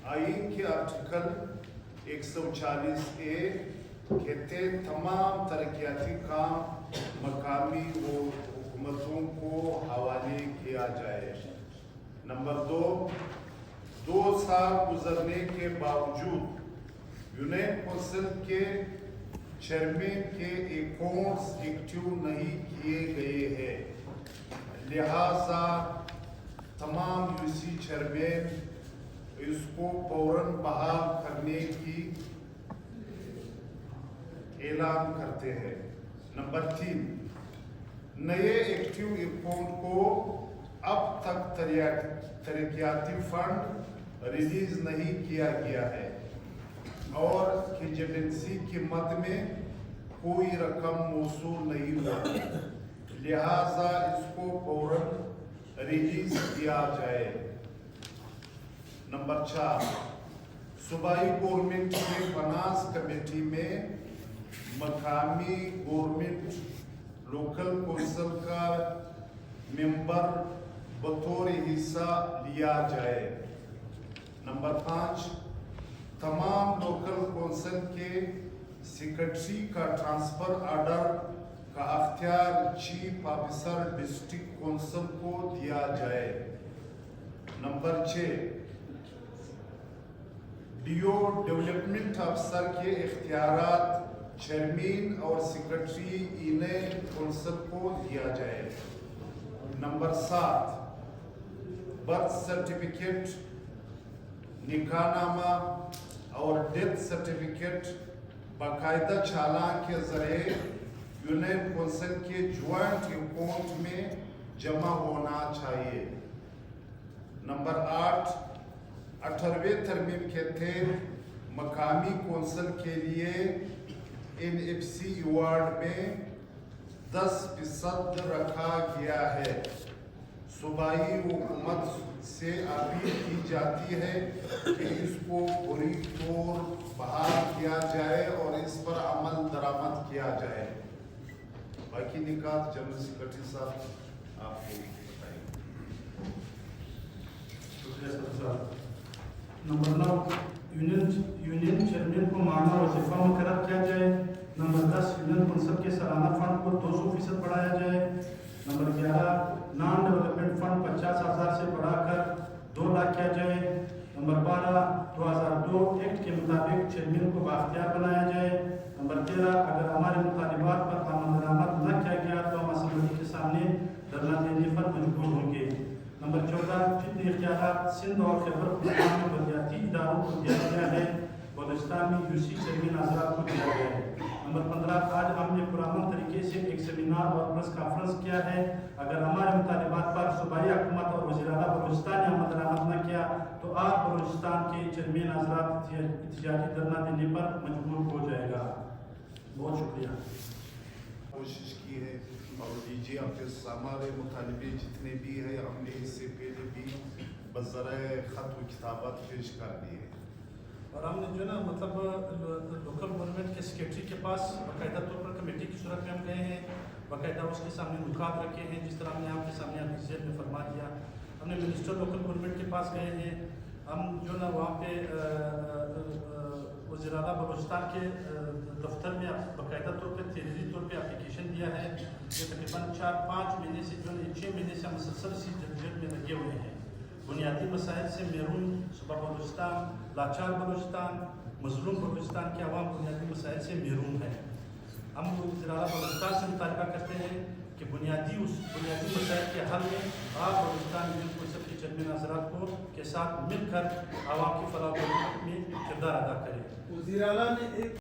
आइन के article 140A कहते तमाम तरक्याती काम मकामी व हुकूमतों को हवाले किया जाए। नंबर 2 साल गुजरने के बावजूद यूनियन कौंसिल के चेयरमैन के अकाउंट्स एक्टिव नहीं किए गए हैं, लिहाजा तमाम यूसी चेयरमैन इसको फौरन बहाल करने की ऐलान करते हैं। नंबर 3 नए एक्टिव अकाउंट को अब तक तरक्याती फंड रिलीज नहीं किया गया है और केजेबेंसी की मद में कोई रकम मौसूल नहीं हुआ, लिहाजा इसको फौरन रिलीज किया जाए। नंबर 4 सूबाई गवर्नमेंट के फाइनेंस कमेटी में मकामी गवर्नमेंट लोकल कौंसिल का मेंबर बतौर हिस्सा लिया जाए। नंबर 5 तमाम लोकल कौंसिल के सेक्रेटरी का ट्रांसफर ऑर्डर का अख्तियार चीफ ऑफिसर डिस्ट्रिक्ट कौंसिल को दिया जाए। नंबर 6 डीओ डेवलपमेंट अफसर के इख्तियारात चेयरमैन और सेक्रेटरी यूनियन कौंसिल को दिया जाए। नंबर 7 बर्थ सर्टिफिकेट, निकाहनामा और डेथ सर्टिफिकेट बाकायदा चालान के जरिए यूनियन कौंसिल के ज्वाइंट अकाउंट में जमा होना चाहिए। नंबर 8 18वें तरमीम के तहत मकामी कौंसिल के लिए NFC अवार्ड में 10% रखा गया है। सूबाई हुकूमत से अपील की जाती है कि इसको पूरी तौर बहाल किया जाए और इस पर अमल दरामद किया जाए। बाकी निकात जनरल सेक्रेटरी साहब आपको बताइए। शुक्रिया सर। नंबर 9 यूनियन चेयरमैन को मामला वजीफा मुकर्रर किया जाए। नंबर 10 यूनियन कौंसिल के सालाना फंड को 200% बढ़ाया जाए। नंबर 11 नॉन डेवलपमेंट फंड 50,000 से बढ़ाकर 2 लाख किया जाए। नंबर 12 2002 एक्ट के मुताबिक चेयरमैन को बाख्तियार बनाया जाए। नंबर 13 अगर हमारे मुतालिबात पर अमल दरामद न किया गया तो हम असम्बली के सामने धरना देने पर मजबूर होंगे। नंबर 14 जितने इख्तियारात सिंध और खैबर पख्तूनख्वा में बलदियाती इदारों को दिया गया है बलूचिस्तान में यूसी चेयरमैन हज़रात को दिया गया है। नंबर 15 आज हमने पुरअमन तरीके से एक सेमिनार और प्रेस कॉन्फ्रेंस किया है। अगर हमारे मुतालिबात पर सूबाई हुकूमत और वज़ीर-ए-आला बलूचिस्तान ने अमल दरामद न किया तो आप बलूचिस्तान के चेयरमैन हज़रात एहतिजाजी धरना देने पर मजबूर हो जाएगा। बहुत शुक्रिया। कोशिश की है और डीजी ऑफिस हमारे मुतालिबे जितने भी है हमने इससे पहले भी बज़राए ख़त व किताबत पेश कर दी है और हमने जो ना मतलब लोकल गवर्नमेंट के सेक्रेटरी के पास बाकायदा तौर पर कमेटी की सूरत में हम गए हैं, बाकायदा उसके सामने नुकात रखे हैं जिस तरह हमने आपके सामने अफीसियल में फरमा दिया। हमने मिनिस्टर लोकल गवर्नमेंट के पास गए हैं, हम जो ना वहाँ पे वज़ीर-ए-आला बलूचिस्तान के दफ्तर में बाकायदा तौर पर तहरीरी तौर पर एप्लीकेशन दिया है। ये तकरीबन 4-5 महीने से जो 6 महीने से मुसलसल इसी जद्दोजहद में लगे हुए हैं। बुनियादी मसाइल से महरूम सूबा बलूचिस्तान, लाचार बलूचिस्तान, मजलूम बलूचिस्तान के अवाम बुनियादी मसाइल से महरूम है। हम वज़ीर-ए-आला बलूचिस्तान से मुतालबा करते हैं कि बुनियादी मसाइल के हल में आप बलूचिस्तान यूनियन कौंसिल के चेयरमैन हज़रात को के साथ मिलकर आवाम की फलाह व बहबूद में किरदार अदा करें। वज़ीर-ए-आला ने एक